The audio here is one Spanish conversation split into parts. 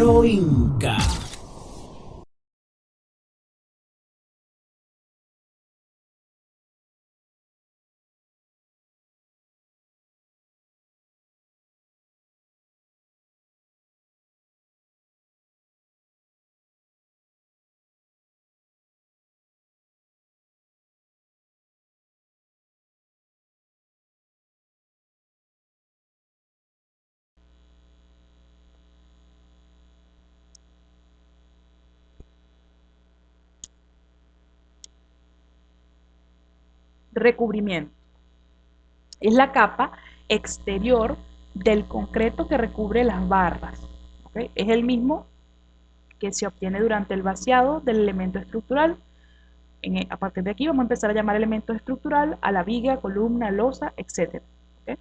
Proinca. Recubrimiento. Es la capa exterior del concreto que recubre las barras. ¿Okay? Es el mismo que se obtiene durante el vaciado del elemento estructural. A partir de aquí vamos a empezar a llamar elemento estructural a la viga, columna, losa, etc. ¿Okay?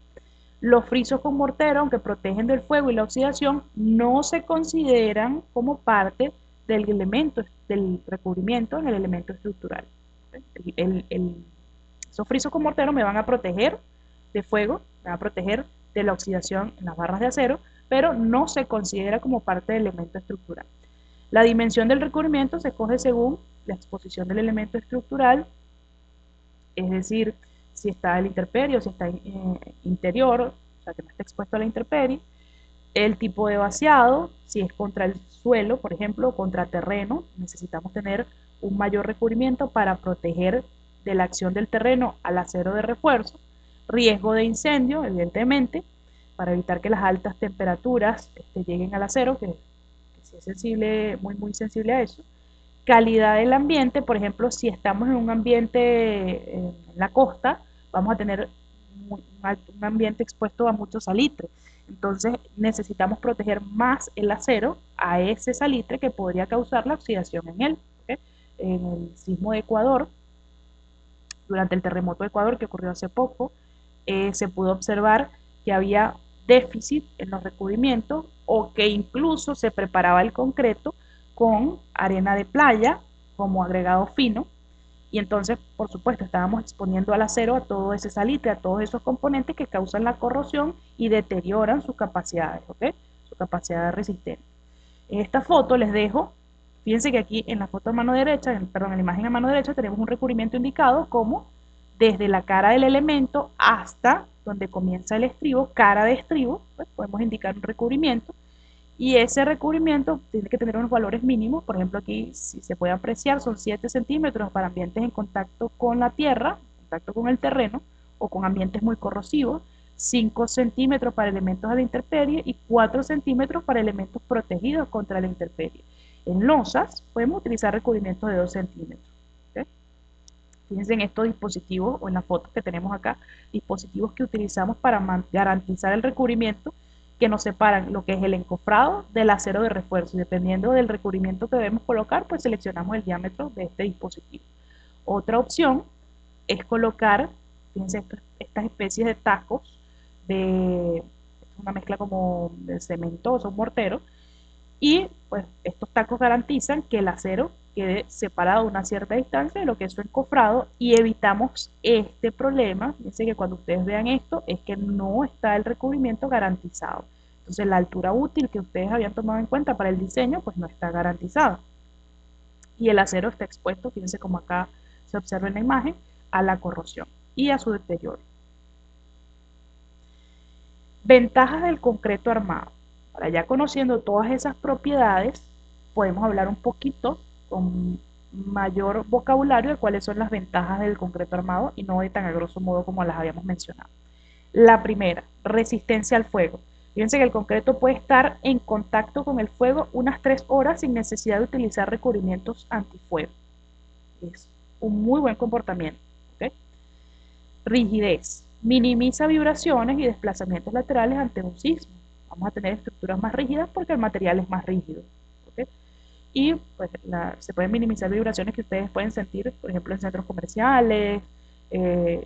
Los frisos con mortero, aunque protegen del fuego y la oxidación, no se consideran como parte del elemento, del recubrimiento en el elemento estructural. ¿Okay? Esos frisos con mortero me van a proteger de fuego, me van a proteger de la oxidación en las barras de acero, pero no se considera como parte del elemento estructural. La dimensión del recubrimiento se escoge según la exposición del elemento estructural, es decir, si está a la intemperie o si está interior, o sea, que no está expuesto a la intemperie, el tipo de vaciado, si es contra el suelo, por ejemplo, o contra terreno, necesitamos tener un mayor recubrimiento para proteger de la acción del terreno al acero de refuerzo, riesgo de incendio, evidentemente, para evitar que las altas temperaturas lleguen al acero, que si es sensible, muy sensible a eso. Calidad del ambiente, por ejemplo, si estamos en un ambiente en la costa, vamos a tener un ambiente expuesto a mucho salitre. Entonces necesitamos proteger más el acero a ese salitre que podría causar la oxidación en él. ¿Okay? En el sismo de Ecuador, durante el terremoto de Ecuador que ocurrió hace poco, se pudo observar que había déficit en los recubrimientos o que incluso se preparaba el concreto con arena de playa como agregado fino y entonces, por supuesto, estábamos exponiendo al acero a todo ese salitre, a todos esos componentes que causan la corrosión y deterioran sus capacidades, ¿ok? Su capacidad de resistencia. En esta foto les dejo, fíjense que aquí en la foto a mano derecha, perdón, en la imagen a mano derecha tenemos un recubrimiento indicado como desde la cara del elemento hasta donde comienza el estribo, cara de estribo, pues podemos indicar un recubrimiento y ese recubrimiento tiene que tener unos valores mínimos, por ejemplo aquí si se puede apreciar son 7 centímetros para ambientes en contacto con la tierra, en contacto con el terreno o con ambientes muy corrosivos, 5 centímetros para elementos a la intemperie y 4 centímetros para elementos protegidos contra la intemperie. En losas podemos utilizar recubrimientos de 2 centímetros. ¿Okay? Fíjense en estos dispositivos o en la foto que tenemos acá, dispositivos que utilizamos para garantizar el recubrimiento que nos separan lo que es el encofrado del acero de refuerzo. Y dependiendo del recubrimiento que debemos colocar, pues seleccionamos el diámetro de este dispositivo. Otra opción es colocar, fíjense, estas especies de tacos, de una mezcla como de cementoso, un mortero, y pues estos tacos garantizan que el acero quede separado a una cierta distancia de lo que es su encofrado y evitamos este problema. Fíjense que cuando ustedes vean esto es que no está el recubrimiento garantizado. Entonces la altura útil que ustedes habían tomado en cuenta para el diseño pues no está garantizada. Y el acero está expuesto, fíjense como acá se observa en la imagen, a la corrosión y a su deterioro. Ventajas del concreto armado. Ahora ya conociendo todas esas propiedades, podemos hablar un poquito con mayor vocabulario de cuáles son las ventajas del concreto armado y no de tan a grosso modo como las habíamos mencionado. La primera, resistencia al fuego. Fíjense que el concreto puede estar en contacto con el fuego unas 3 horas sin necesidad de utilizar recubrimientos antifuego. Es un muy buen comportamiento. ¿Okay? Rigidez. Minimiza vibraciones y desplazamientos laterales ante un sismo. Vamos a tener estructuras más rígidas porque el material es más rígido. ¿Okay? Y pues, se pueden minimizar vibraciones que ustedes pueden sentir, por ejemplo, en centros comerciales, eh,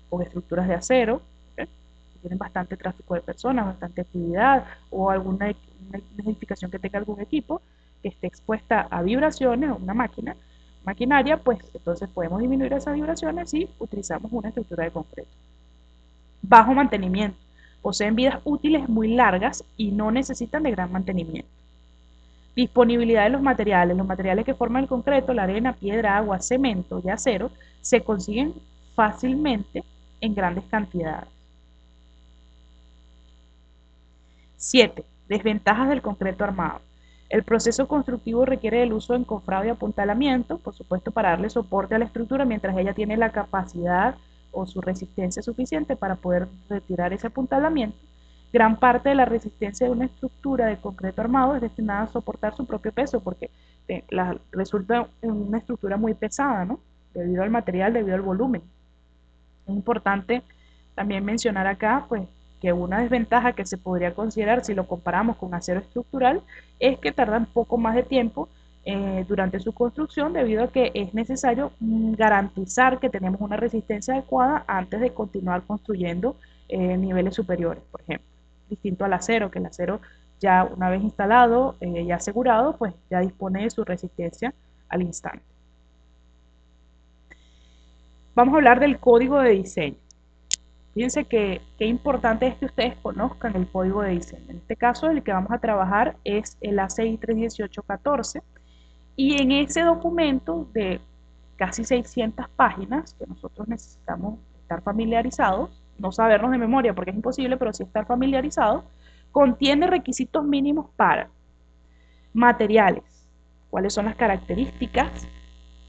con estructuras de acero, ¿okay? Que tienen bastante tráfico de personas, bastante actividad, o alguna una edificación que tenga algún equipo que esté expuesta a vibraciones, o una maquinaria, pues entonces podemos disminuir esas vibraciones si utilizamos una estructura de concreto. Bajo mantenimiento. Poseen vidas útiles muy largas y no necesitan de gran mantenimiento. Disponibilidad de los materiales. Los materiales que forman el concreto, la arena, piedra, agua, cemento y acero, se consiguen fácilmente en grandes cantidades. 7. Desventajas del concreto armado. El proceso constructivo requiere el uso de encofrado y apuntalamiento, por supuesto para darle soporte a la estructura mientras ella tiene la capacidad o su resistencia suficiente para poder retirar ese apuntalamiento. Gran parte de la resistencia de una estructura de concreto armado es destinada a soportar su propio peso porque resulta una estructura muy pesada, ¿no? Debido al material, debido al volumen. Es importante también mencionar acá, pues, que una desventaja que se podría considerar si lo comparamos con acero estructural es que tarda un poco más de tiempo durante su construcción debido a que es necesario garantizar que tenemos una resistencia adecuada antes de continuar construyendo niveles superiores, por ejemplo. Distinto al acero, que el acero ya una vez instalado y asegurado, pues ya dispone de su resistencia al instante. Vamos a hablar del código de diseño. Fíjense que importante es que ustedes conozcan el código de diseño. En este caso, el que vamos a trabajar es el ACI 31814 y en ese documento de casi 600 páginas que nosotros necesitamos estar familiarizados, no sabernos de memoria porque es imposible, pero sí estar familiarizados, contiene requisitos mínimos para materiales, cuáles son las características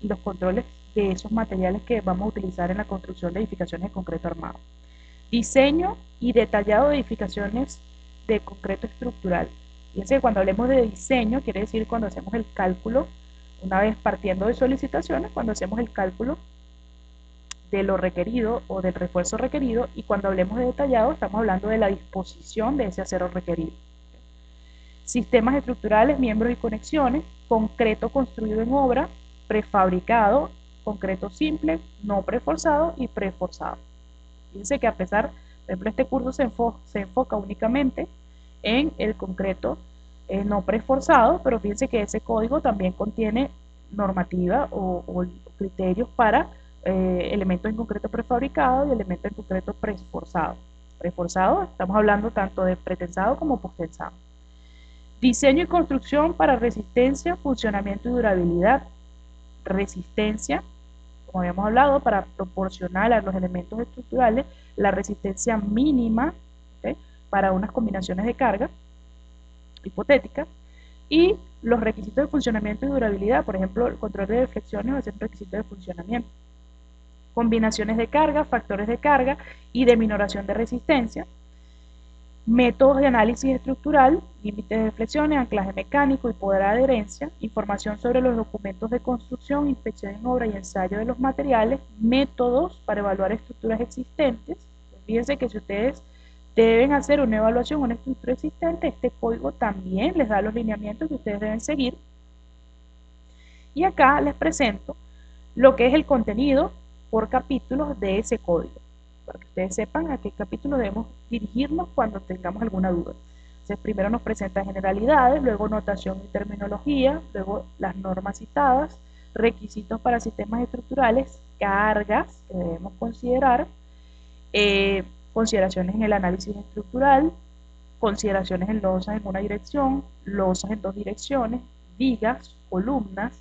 y los controles de esos materiales que vamos a utilizar en la construcción de edificaciones de concreto armado. Diseño y detallado de edificaciones de concreto estructural. Fíjense que cuando hablemos de diseño, quiere decir cuando hacemos el cálculo, una vez partiendo de solicitaciones, cuando hacemos el cálculo de lo requerido o del refuerzo requerido, y cuando hablemos de detallado, estamos hablando de la disposición de ese acero requerido. Sistemas estructurales, miembros y conexiones, concreto construido en obra, prefabricado, concreto simple, no preforzado y preforzado. Fíjense que a pesar, por ejemplo, este curso se enfoca únicamente en el concreto no preforzado, pero fíjense que ese código también contiene normativa o criterios para elementos en concreto prefabricado y elementos en concreto preforzado. Preforzado, estamos hablando tanto de pretensado como posttensado. Diseño y construcción para resistencia, funcionamiento y durabilidad. Resistencia, como habíamos hablado, para proporcionar a los elementos estructurales la resistencia mínima, ¿okay?, para unas combinaciones de carga hipotéticas, y los requisitos de funcionamiento y durabilidad, por ejemplo, el control de deflexiones va a ser un requisito de funcionamiento. Combinaciones de carga, factores de carga y de minoración de resistencia. Métodos de análisis estructural, límites de deflexiones, anclaje mecánico y poder de adherencia, información sobre los documentos de construcción, inspección en obra y ensayo de los materiales, métodos para evaluar estructuras existentes. Fíjense que si ustedes deben hacer una evaluación de una estructura existente, este código también les da los lineamientos que ustedes deben seguir. Y acá les presento lo que es el contenido por capítulos de ese código, para que ustedes sepan a qué capítulo debemos dirigirnos cuando tengamos alguna duda. Entonces, primero nos presenta generalidades, luego notación y terminología, luego las normas citadas, requisitos para sistemas estructurales, cargas que debemos considerar, consideraciones en el análisis estructural, consideraciones en losas en una dirección, losas en dos direcciones, vigas, columnas,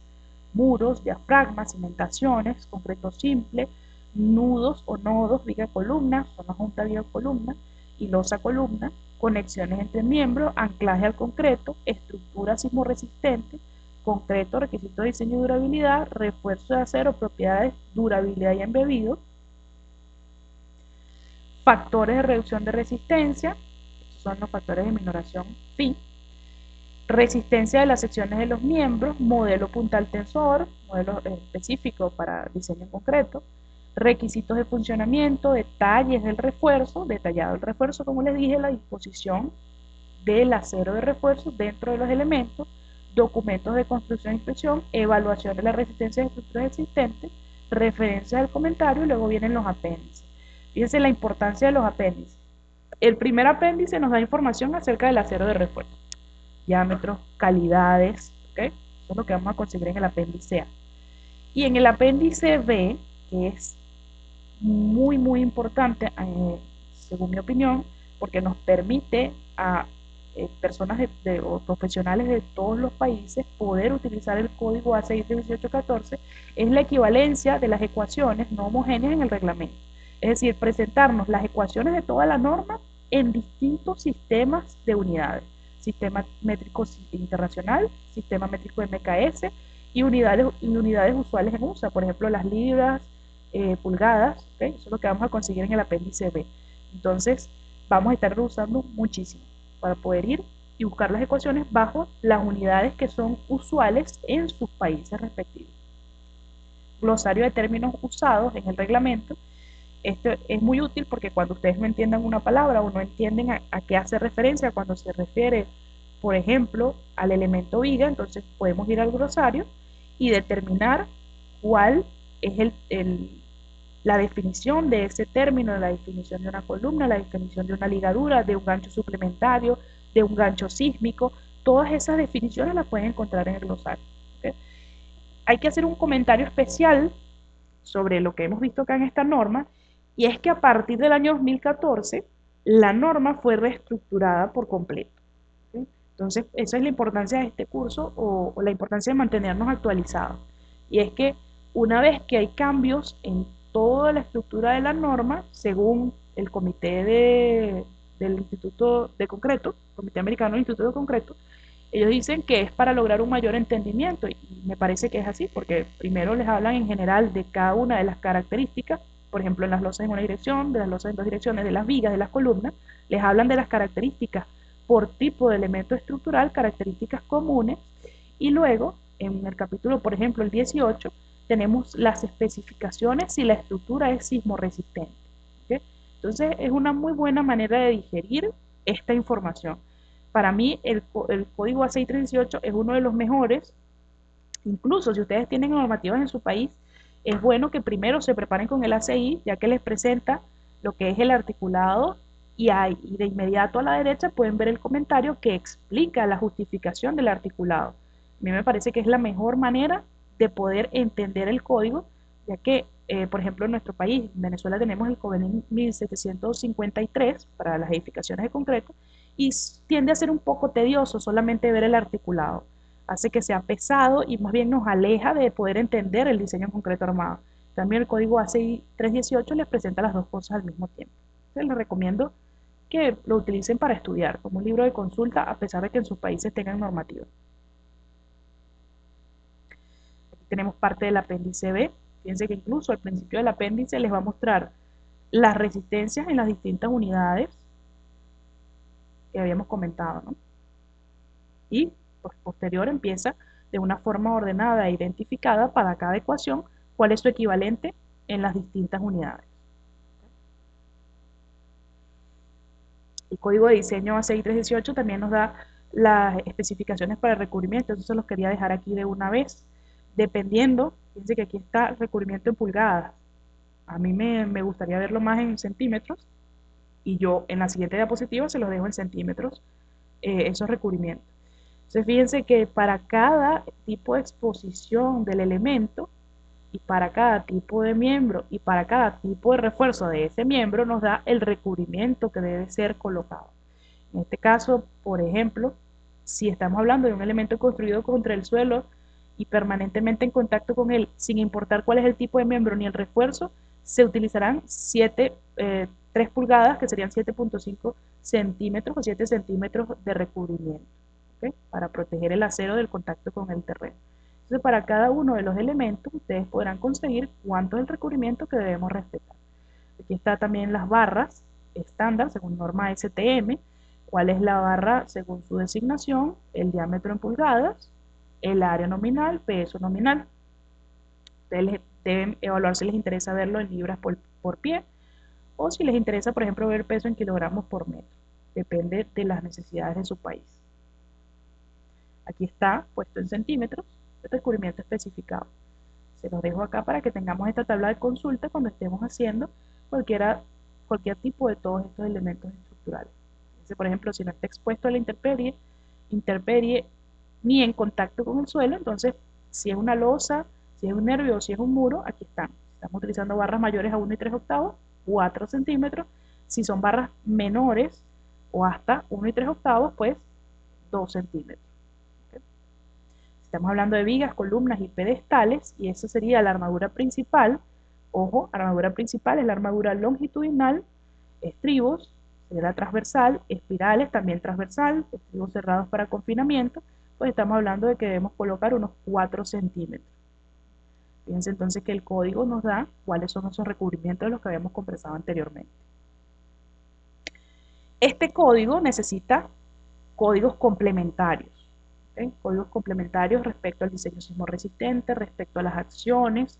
muros, diafragmas, cimentaciones, concreto simple, nudos o nodos, viga columna, zona junta viga columna y losa columna, conexiones entre miembros, anclaje al concreto, estructura sismorresistente, concreto, requisito de diseño y durabilidad, refuerzo de acero, propiedades, durabilidad y embebido, factores de reducción de resistencia, estos son los factores de minoración phi, resistencia de las secciones de los miembros, modelo puntal tensor, modelo específico para diseño en concreto, requisitos de funcionamiento, detalles del refuerzo, detallado el refuerzo, como les dije, la disposición del acero de refuerzo dentro de los elementos, documentos de construcción e inspección, evaluación de la resistencia de estructuras existentes, referencias al comentario y luego vienen los apéndices. Fíjense la importancia de los apéndices. El primer apéndice nos da información acerca del acero de refuerzo, diámetros, calidades, ¿okay? Eso es lo que vamos a conseguir en el apéndice A. Y en el apéndice B, que es muy importante, según mi opinión, porque nos permite personas o profesionales de todos los países poder utilizar el código A61814 es la equivalencia de las ecuaciones no homogéneas en el reglamento. Es decir, presentarnos las ecuaciones de toda la norma en distintos sistemas de unidades. Sistema métrico internacional, sistema métrico MKS y unidades usuales en USA, por ejemplo, las libras, pulgadas, ¿okay? Eso es lo que vamos a conseguir en el apéndice B. Entonces, vamos a estar usando muchísimo para poder ir y buscar las ecuaciones bajo las unidades que son usuales en sus países respectivos. Glosario de términos usados en el reglamento. Esto es muy útil porque cuando ustedes no entiendan una palabra o no entienden a qué hace referencia cuando se refiere, por ejemplo, al elemento viga, entonces podemos ir al glosario y determinar cuál es la definición de ese término, la definición de una columna, la definición de una ligadura, de un gancho suplementario, de un gancho sísmico. Todas esas definiciones las pueden encontrar en el glosario. ¿Okay? Hay que hacer un comentario especial sobre lo que hemos visto acá en esta norma, y es que a partir del año 2014 la norma fue reestructurada por completo. ¿Sí? Entonces, esa es la importancia de este curso o la importancia de mantenernos actualizados. Y es que una vez que hay cambios en toda la estructura de la norma, según el comité del Instituto de Concreto, Comité Americano del Instituto de Concreto, ellos dicen que es para lograr un mayor entendimiento y me parece que es así, porque primero les hablan en general de cada una de las características, por ejemplo, en las losas en una dirección, de las losas en dos direcciones, de las vigas, de las columnas, les hablan de las características por tipo de elemento estructural, características comunes, y luego, en el capítulo, por ejemplo, el 18, tenemos las especificaciones si la estructura es sismoresistente. ¿Okay? Entonces, es una muy buena manera de digerir esta información. Para mí, el código A618 es uno de los mejores. Incluso si ustedes tienen normativas en su país, es bueno que primero se preparen con el ACI, ya que les presenta lo que es el articulado y de inmediato a la derecha pueden ver el comentario que explica la justificación del articulado. A mí me parece que es la mejor manera de poder entender el código, ya que, por ejemplo, en nuestro país, en Venezuela, tenemos el COVENIN 1753 para las edificaciones de concreto y tiende a ser un poco tedioso solamente ver el articulado. Hace que sea pesado y más bien nos aleja de poder entender el diseño en concreto armado. También el código ACI 318 les presenta las dos cosas al mismo tiempo. Entonces les recomiendo que lo utilicen para estudiar como un libro de consulta a pesar de que en sus países tengan normativa. Aquí tenemos parte del apéndice B. Fíjense que incluso al principio del apéndice les va a mostrar las resistencias en las distintas unidades que habíamos comentado, ¿no? Y posterior empieza de una forma ordenada e identificada para cada ecuación cuál es su equivalente en las distintas unidades. El código de diseño A6318 también nos da las especificaciones para el recubrimiento, eso se los quería dejar aquí de una vez. Dependiendo, fíjense que aquí está el recubrimiento en pulgadas. A mí me gustaría verlo más en centímetros, y yo en la siguiente diapositiva se los dejo en centímetros, esos recubrimientos. Entonces fíjense que para cada tipo de exposición del elemento y para cada tipo de miembro y para cada tipo de refuerzo de ese miembro nos da el recubrimiento que debe ser colocado. En este caso, por ejemplo, si estamos hablando de un elemento construido contra el suelo y permanentemente en contacto con él, sin importar cuál es el tipo de miembro ni el refuerzo, se utilizarán 3 pulgadas, que serían 7.5 centímetros o 7 centímetros de recubrimiento, ¿okay? Para proteger el acero del contacto con el terreno. Entonces, para cada uno de los elementos, ustedes podrán conseguir cuánto es el recubrimiento que debemos respetar. Aquí está también las barras estándar, según norma STM, cuál es la barra según su designación, el diámetro en pulgadas, el área nominal, peso nominal. Ustedes deben evaluar si les interesa verlo en libras por pie, o si les interesa, por ejemplo, ver peso en kilogramos por metro. Depende de las necesidades de su país. Aquí está puesto en centímetros el recubrimiento especificado. Se los dejo acá para que tengamos esta tabla de consulta cuando estemos haciendo cualquier tipo de todos estos elementos estructurales. Entonces, por ejemplo, si no está expuesto a la intemperie ni en contacto con el suelo, entonces si es una losa, si es un nervio o si es un muro, aquí están. Estamos utilizando barras mayores a 1 y 3 octavos, 4 centímetros. Si son barras menores o hasta 1 3/8, pues 2 centímetros. ¿Ok? Estamos hablando de vigas, columnas y pedestales, y esa sería la armadura principal. Ojo, armadura principal es la armadura longitudinal, estribos, sería la transversal, espirales también transversal, estribos cerrados para confinamiento, pues estamos hablando de que debemos colocar unos 4 centímetros. Fíjense entonces que el código nos da cuáles son esos recubrimientos de los que habíamos conversado anteriormente. Este código necesita códigos complementarios. ¿Okay? Códigos complementarios respecto al diseño sismo resistente, respecto a las acciones,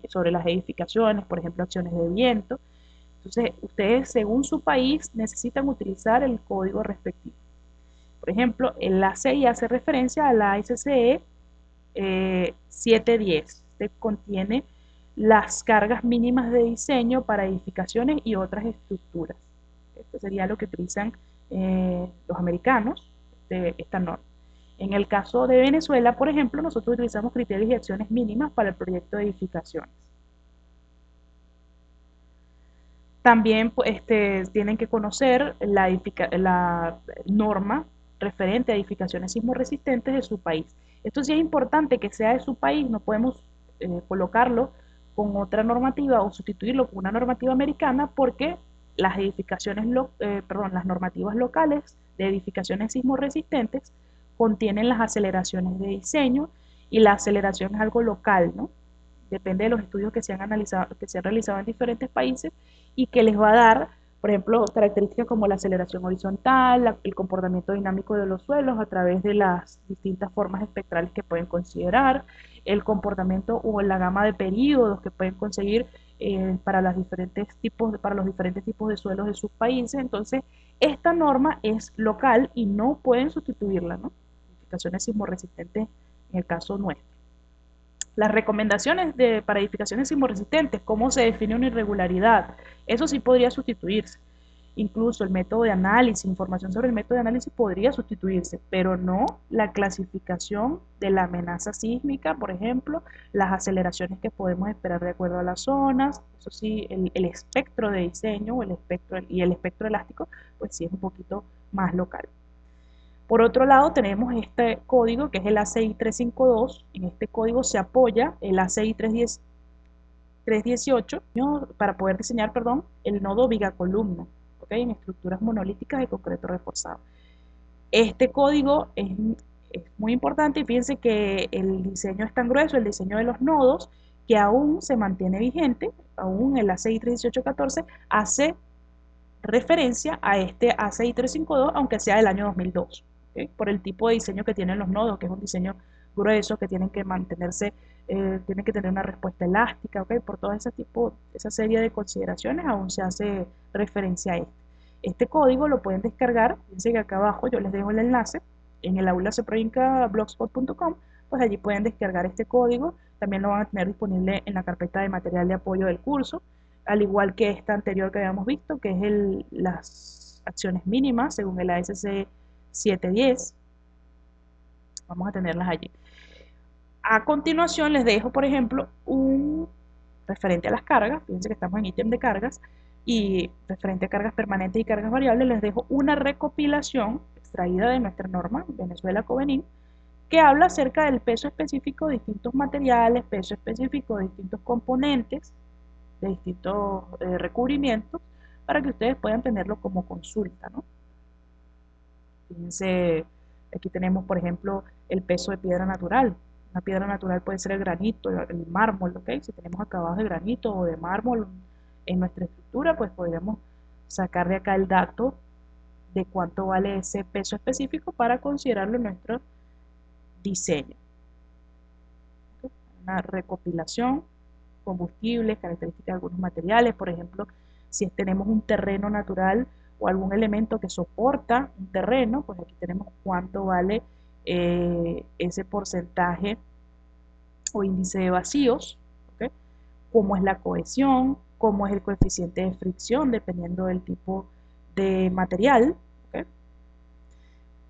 sobre las edificaciones, por ejemplo, acciones de viento. Entonces, ustedes, según su país, necesitan utilizar el código respectivo. Por ejemplo, el ACI hace referencia a la SCE 710. Este contiene las cargas mínimas de diseño para edificaciones y otras estructuras. Esto sería lo que utilizan los americanos, esta norma. En el caso de Venezuela, por ejemplo, nosotros utilizamos criterios y acciones mínimas para el proyecto de edificaciones. También pues, tienen que conocer la norma referente a edificaciones sismorresistentes de su país. Esto sí es importante que sea de su país, no podemos colocarlo con otra normativa o sustituirlo con una normativa americana porque las las normativas locales de edificaciones sismorresistentes contienen las aceleraciones de diseño y la aceleración es algo local, ¿no? Depende de los estudios que se han analizado, que se han realizado en diferentes países y que les va a dar, por ejemplo, características como la aceleración horizontal, el comportamiento dinámico de los suelos a través de las distintas formas espectrales que pueden considerar, el comportamiento o la gama de periodos que pueden conseguir para los diferentes tipos de suelos de sus países. Entonces, esta norma es local y no pueden sustituirla, ¿no? Edificaciones sismorresistentes en el caso nuestro. Las recomendaciones para edificaciones sismorresistentes, cómo se define una irregularidad, eso sí podría sustituirse. Incluso el método de análisis, información sobre el método de análisis podría sustituirse, pero no la clasificación de la amenaza sísmica, por ejemplo, las aceleraciones que podemos esperar de acuerdo a las zonas, eso sí, el espectro de diseño y el espectro elástico, pues sí es un poquito más local. Por otro lado, tenemos este código que es el ACI 352. En este código se apoya el ACI 318 para poder diseñar, el nodo viga-columna, ¿okay? En estructuras monolíticas de concreto reforzado. Este código es muy importante y fíjense que el diseño es tan grueso, el diseño de los nodos, que aún se mantiene vigente, aún el ACI 31814 hace referencia a este ACI 352, aunque sea del año 2002. ¿Okay? Por el tipo de diseño que tienen los nodos, que es un diseño grueso, que tienen que mantenerse, tienen que tener una respuesta elástica, ¿okay? Por toda esa serie de consideraciones aún se hace referencia a este. Este código lo pueden descargar, fíjense que acá abajo yo les dejo el enlace, en el aula blogspot.com, pues allí pueden descargar este código, también lo van a tener disponible en la carpeta de material de apoyo del curso, al igual que esta anterior que habíamos visto, que es las acciones mínimas según el ASC 710. Vamos a tenerlas allí. A continuación les dejo, por ejemplo, un referente a las cargas. Fíjense que estamos en ítem de cargas. Y referente a cargas permanentes y cargas variables, les dejo una recopilación extraída de nuestra norma, Venezuela Covenin, que habla acerca del peso específico de distintos materiales, peso específico de distintos componentes, de distintos recubrimientos, para que ustedes puedan tenerlo como consulta, ¿no? Fíjense, aquí tenemos, por ejemplo, el peso de piedra natural. Una piedra natural puede ser el granito, el mármol, ¿ok? Si tenemos acabados de granito o de mármol en nuestra estructura, pues podríamos sacar de acá el dato de cuánto vale ese peso específico para considerarlo en nuestro diseño. ¿Okay? Una recopilación, combustibles, características de algunos materiales, por ejemplo, si tenemos un terreno natural o algún elemento que soporta un terreno, pues aquí tenemos cuánto vale ese porcentaje o índice de vacíos, ¿okay? Cómo es la cohesión, cómo es el coeficiente de fricción dependiendo del tipo de material, ¿okay?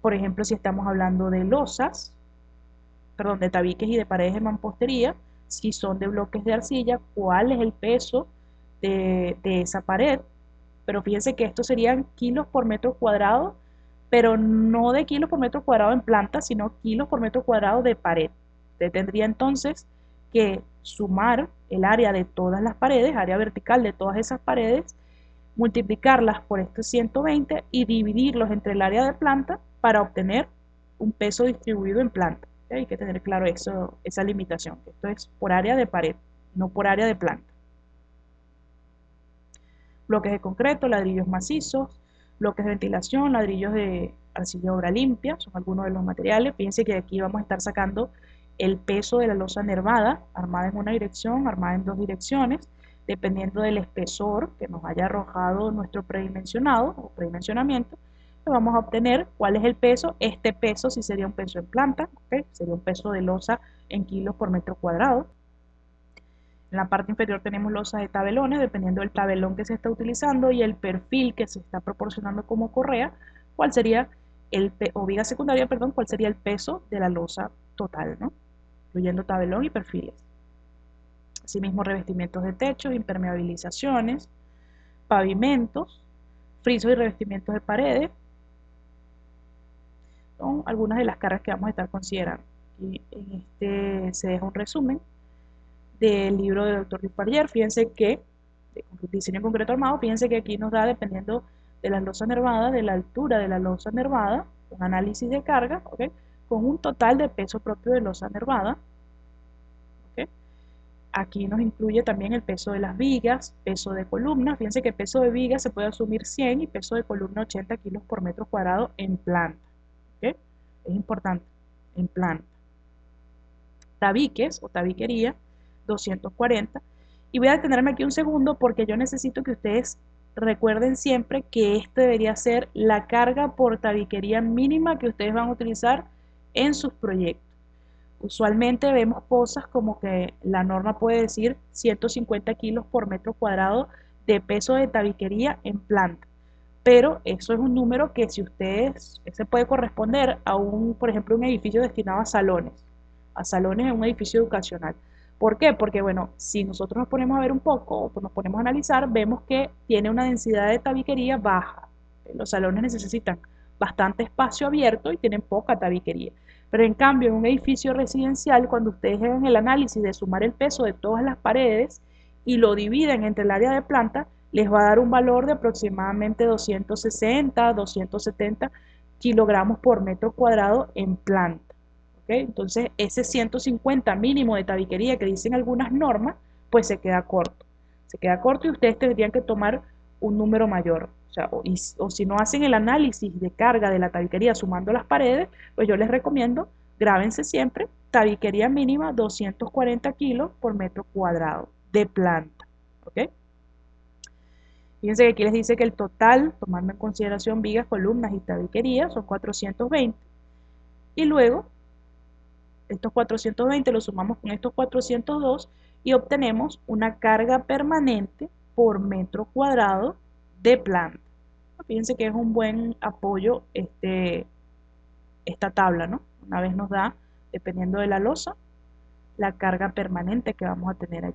Por ejemplo, si estamos hablando de losas, de tabiques y de paredes de mampostería, si son de bloques de arcilla, cuál es el peso de esa pared, pero fíjense que estos serían kilos por metro cuadrado, pero no de kilos por metro cuadrado en planta, sino kilos por metro cuadrado de pared. Usted tendría entonces que sumar el área de todas las paredes, área vertical de todas esas paredes, multiplicarlas por estos 120 y dividirlos entre el área de planta para obtener un peso distribuido en planta. Hay que tener claro eso, esa limitación. Esto es por área de pared, no por área de planta. Bloques de concreto, ladrillos macizos, bloques de ventilación, ladrillos de arcilla obra limpia, son algunos de los materiales. Fíjense que aquí vamos a estar sacando el peso de la losa nervada, armada en una dirección, armada en dos direcciones, dependiendo del espesor que nos haya arrojado nuestro predimensionado o predimensionamiento, vamos a obtener cuál es el peso. Este peso sí sería un peso en planta, ¿okay? Sería un peso de losa en kilos por metro cuadrado. En la parte inferior tenemos losas de tabelones, dependiendo del tabelón que se está utilizando y el perfil que se está proporcionando como correa, cuál sería o viga secundaria, perdón, cuál sería el peso de la losa total, ¿no? Incluyendo tabelón y perfiles. Asimismo, revestimientos de techos, impermeabilizaciones, pavimentos, frisos y revestimientos de paredes. Son algunas de las cargas que vamos a estar considerando. Y en este se deja un resumen del libro del Dr. Dupardier. Fíjense que, de diseño concreto armado, fíjense que aquí nos da, dependiendo de las losas nervadas, de la altura de la losa nervada, un análisis de carga, ¿okay? Con un total de peso propio de losa nervada. ¿Okay? Aquí nos incluye también el peso de las vigas, peso de columna. Fíjense que peso de vigas se puede asumir 100 y peso de columna 80 kilos por metro cuadrado en planta. ¿Okay? Es importante, en planta. Tabiques o tabiquería, 240. Y voy a detenerme aquí un segundo porque yo necesito que ustedes recuerden siempre que esta debería ser la carga por tabiquería mínima que ustedes van a utilizar en sus proyectos. Usualmente vemos cosas como que la norma puede decir 150 kilos por metro cuadrado de peso de tabiquería en planta. Pero eso es un número que si ustedes, se puede corresponder a por ejemplo, un edificio destinado a salones en un edificio educacional. ¿Por qué? Porque, bueno, si nosotros nos ponemos a ver un poco, o nos ponemos a analizar, vemos que tiene una densidad de tabiquería baja. Los salones necesitan bastante espacio abierto y tienen poca tabiquería. Pero en cambio, en un edificio residencial, cuando ustedes hagan el análisis de sumar el peso de todas las paredes y lo dividen entre el área de planta, les va a dar un valor de aproximadamente 260, 270 kilogramos por metro cuadrado en planta. ¿Okay? Entonces, ese 150 mínimo de tabiquería que dicen algunas normas, pues se queda corto. Se queda corto y ustedes tendrían que tomar un número mayor. O sea, o si no hacen el análisis de carga de la tabiquería sumando las paredes, pues yo les recomiendo, grábense siempre, tabiquería mínima 240 kilos por metro cuadrado de planta. ¿Ok? Fíjense que aquí les dice que el total, tomando en consideración vigas, columnas y tabiquería, son 420. Y luego, estos 420 los sumamos con estos 402 y obtenemos una carga permanente por metro cuadrado de planta. Fíjense que es un buen apoyo esta tabla, ¿no? Una vez nos da, dependiendo de la losa, la carga permanente que vamos a tener allí.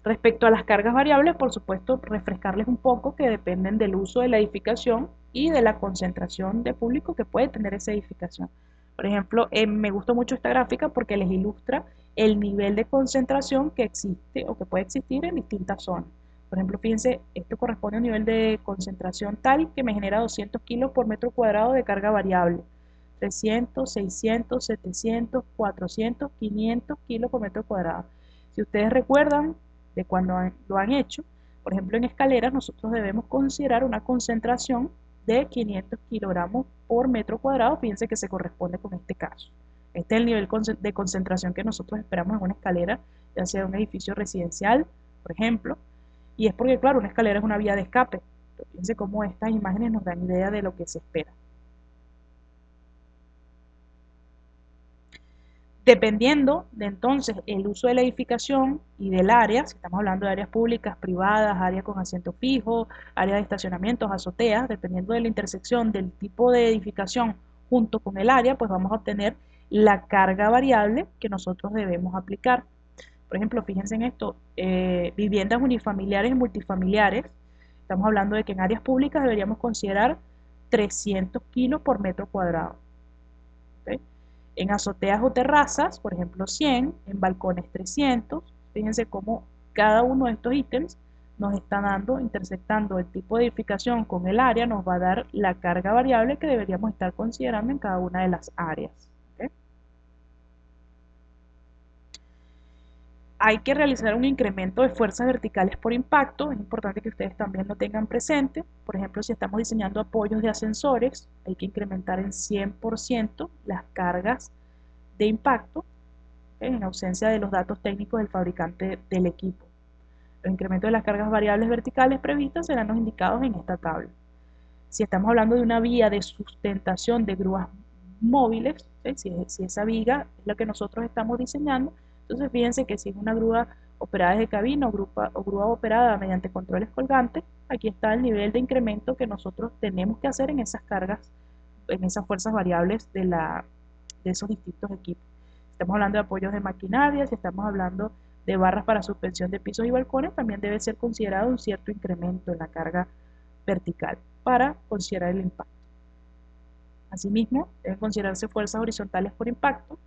Respecto a las cargas variables, por supuesto, refrescarles un poco que dependen del uso de la edificación y de la concentración de público que puede tener esa edificación. Por ejemplo, me gustó mucho esta gráfica porque les ilustra el nivel de concentración que existe o que puede existir en distintas zonas. Por ejemplo, fíjense, esto corresponde a un nivel de concentración tal que me genera 200 kilos por metro cuadrado de carga variable. 300, 600, 700, 400, 500 kilos por metro cuadrado. Si ustedes recuerdan de cuando lo han hecho, por ejemplo en escaleras nosotros debemos considerar una concentración de 500 kilogramos por metro cuadrado. Fíjense que se corresponde con este caso. Este es el nivel de concentración que nosotros esperamos en una escalera, ya sea un edificio residencial, por ejemplo, y es porque, claro, una escalera es una vía de escape. Pero fíjense cómo estas imágenes nos dan idea de lo que se espera. Dependiendo de entonces el uso de la edificación y del área, si estamos hablando de áreas públicas, privadas, áreas con asiento fijo, áreas de estacionamientos, azoteas, dependiendo de la intersección del tipo de edificación junto con el área, pues vamos a obtener la carga variable que nosotros debemos aplicar. Por ejemplo, fíjense en esto, viviendas unifamiliares y multifamiliares, estamos hablando de que en áreas públicas deberíamos considerar 300 kilos por metro cuadrado. ¿Ok? En azoteas o terrazas, por ejemplo 100, en balcones 300, fíjense cómo cada uno de estos ítems nos está dando, intersectando el tipo de edificación con el área, nos va a dar la carga variable que deberíamos estar considerando en cada una de las áreas. ¿Ok? Hay que realizar un incremento de fuerzas verticales por impacto, es importante que ustedes también lo tengan presente. Por ejemplo, si estamos diseñando apoyos de ascensores, hay que incrementar en 100% las cargas de impacto, en ausencia de los datos técnicos del fabricante del equipo. Los incrementos de las cargas variables verticales previstas serán los indicados en esta tabla. Si estamos hablando de una vía de sustentación de grúas móviles, si esa viga es la que nosotros estamos diseñando, entonces fíjense que si es una grúa operada desde cabina o grúa operada mediante controles colgantes, aquí está el nivel de incremento que nosotros tenemos que hacer en esas cargas, en esas fuerzas variables de esos distintos equipos. Estamos hablando de apoyos de maquinaria, si estamos hablando de barras para suspensión de pisos y balcones, también debe ser considerado un cierto incremento en la carga vertical para considerar el impacto. Asimismo, deben considerarse fuerzas horizontales por impacto,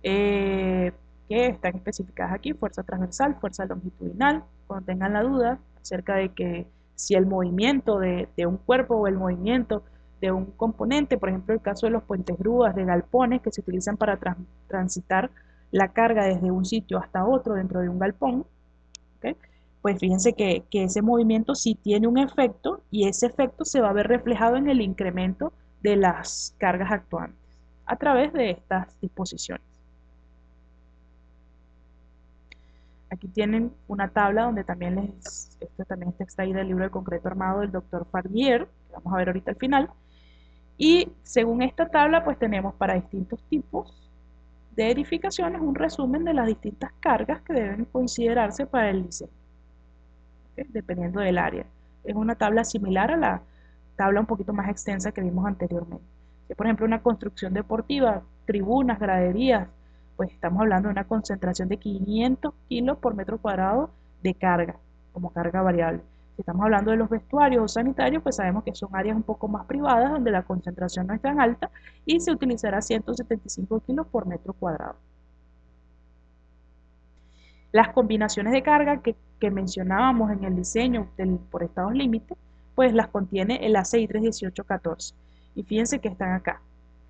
que están especificadas aquí, fuerza transversal, fuerza longitudinal. Cuando tengan la duda acerca de que si el movimiento de un cuerpo o el movimiento de un componente, por ejemplo el caso de los puentes grúas, de galpones que se utilizan para transitar la carga desde un sitio hasta otro dentro de un galpón, ¿okay? Pues fíjense que ese movimiento sí tiene un efecto y ese efecto se va a ver reflejado en el incremento de las cargas actuantes a través de estas disposiciones. Aquí tienen una tabla donde también esto también está extraído del libro de concreto armado del doctor Farnier, que vamos a ver ahorita al final. Y según esta tabla, pues tenemos para distintos tipos de edificaciones un resumen de las distintas cargas que deben considerarse para el diseño, ¿okay? Dependiendo del área. Es una tabla similar a la tabla un poquito más extensa que vimos anteriormente. Si por ejemplo una construcción deportiva, tribunas, graderías, pues estamos hablando de una concentración de 500 kilos por metro cuadrado de carga, como carga variable. Si estamos hablando de los vestuarios o sanitarios, pues sabemos que son áreas un poco más privadas donde la concentración no es tan alta y se utilizará 175 kilos por metro cuadrado. Las combinaciones de carga que mencionábamos en el diseño por estados límite, pues las contiene el ACI 31814. Y fíjense que están acá.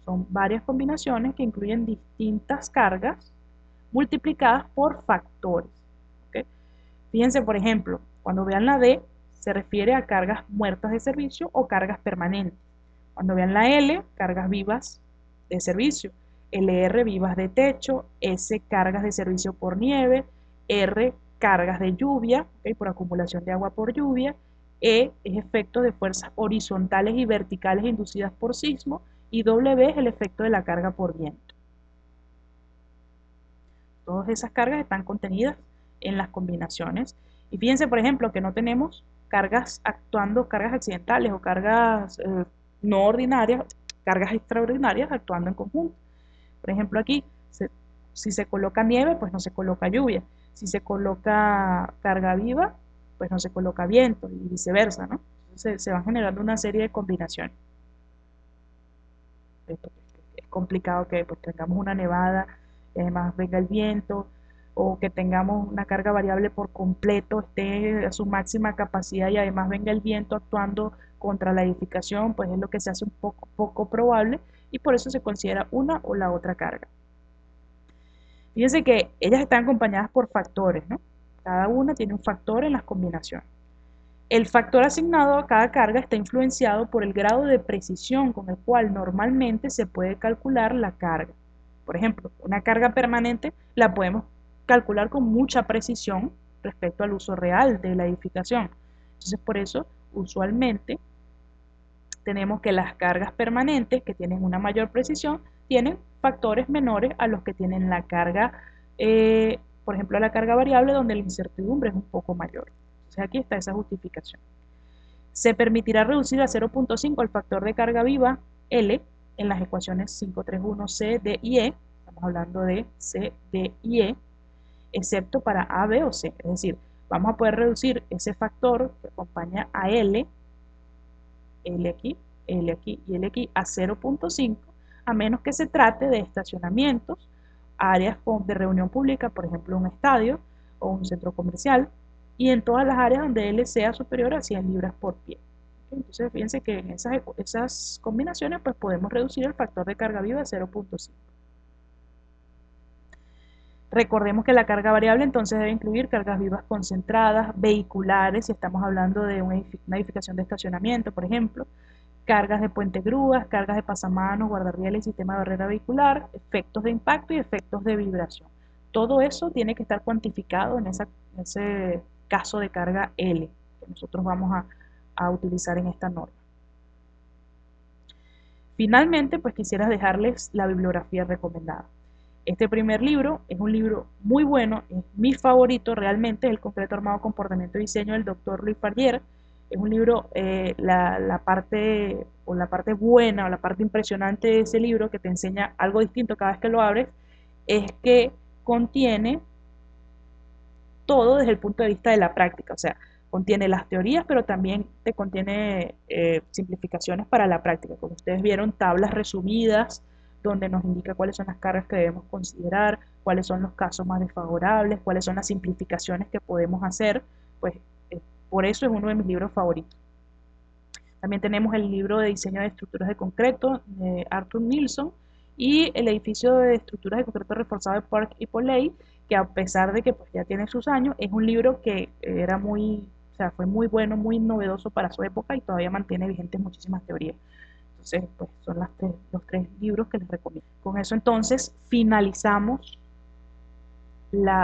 Son varias combinaciones que incluyen distintas cargas multiplicadas por factores. ¿Okay? Fíjense, por ejemplo, cuando vean la D, se refiere a cargas muertas de servicio o cargas permanentes. Cuando vean la L, cargas vivas de servicio. LR, vivas de techo. S, cargas de servicio por nieve. R, cargas de lluvia, ¿okay? Por acumulación de agua por lluvia. E, es efectos de fuerzas horizontales y verticales inducidas por sismo. Y W es el efecto de la carga por viento. Todas esas cargas están contenidas en las combinaciones. Y fíjense, por ejemplo, que no tenemos cargas accidentales o cargas no ordinarias, cargas extraordinarias actuando en conjunto. Por ejemplo, aquí, si se coloca nieve, pues no se coloca lluvia. Si se coloca carga viva, pues no se coloca viento y viceversa, ¿no? Entonces se van generando una serie de combinaciones. Es complicado que pues, tengamos una nevada y además venga el viento, o que tengamos una carga variable por completo, esté a su máxima capacidad y además venga el viento actuando contra la edificación, pues es lo que se hace un poco probable y por eso se considera una o la otra carga. Fíjense que ellas están acompañadas por factores, ¿no? Cada una tiene un factor en las combinaciones. El factor asignado a cada carga está influenciado por el grado de precisión con el cual normalmente se puede calcular la carga. Por ejemplo, una carga permanente la podemos calcular con mucha precisión respecto al uso real de la edificación. Entonces, por eso, usualmente, tenemos que las cargas permanentes, que tienen una mayor precisión, tienen factores menores a los que tienen la carga, por ejemplo, la carga variable, donde la incertidumbre es un poco mayor. Entonces, aquí está esa justificación. Se permitirá reducir a 0.5 el factor de carga viva, L, en las ecuaciones 531 C, D y E, estamos hablando de C, D y E, excepto para A, B o C. Es decir, vamos a poder reducir ese factor que acompaña a L, L aquí, L aquí y L aquí a 0.5, a menos que se trate de estacionamientos, áreas de reunión pública, por ejemplo un estadio o un centro comercial, y en todas las áreas donde L sea superior a 100 libras por pie. Entonces fíjense que en esas combinaciones pues podemos reducir el factor de carga viva a 0.5. Recordemos que la carga variable entonces debe incluir cargas vivas concentradas, vehiculares, si estamos hablando de una edificación de estacionamiento, por ejemplo, cargas de puente grúas, cargas de pasamanos, guardarrieles y sistema de barrera vehicular, efectos de impacto y efectos de vibración. Todo eso tiene que estar cuantificado en ese caso de carga L que nosotros vamos a utilizar en esta norma. Finalmente, pues quisiera dejarles la bibliografía recomendada. Este primer libro es un libro muy bueno, es mi favorito realmente, es El concreto armado, comportamiento y diseño del Dr. Luis Farrier. Es un libro, la parte buena o la parte impresionante de ese libro que te enseña algo distinto cada vez que lo abres, es que contiene todo desde el punto de vista de la práctica, o sea, contiene las teorías, pero también te contiene simplificaciones para la práctica. Como ustedes vieron, tablas resumidas, donde nos indica cuáles son las cargas que debemos considerar, cuáles son los casos más desfavorables, cuáles son las simplificaciones que podemos hacer, pues por eso es uno de mis libros favoritos. También tenemos el libro de diseño de estructuras de concreto de Arthur Nilsson y el edificio de estructuras de concreto reforzado de Park y Polley, que a pesar de que pues, ya tiene sus años, es un libro que era fue muy bueno, muy novedoso para su época y todavía mantiene vigentes muchísimas teorías. Entonces, pues son los tres libros que les recomiendo. Con eso entonces finalizamos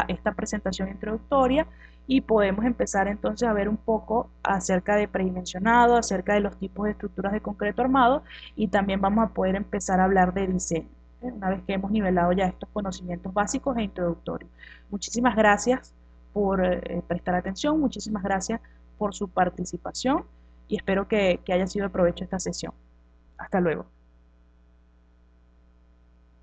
esta presentación introductoria y podemos empezar entonces a ver un poco acerca de predimensionado, acerca de los tipos de estructuras de concreto armado y también vamos a poder empezar a hablar de diseño, una vez que hemos nivelado ya estos conocimientos básicos e introductorios. Muchísimas gracias por prestar atención, muchísimas gracias por su participación y espero que haya sido de provecho esta sesión. Hasta luego.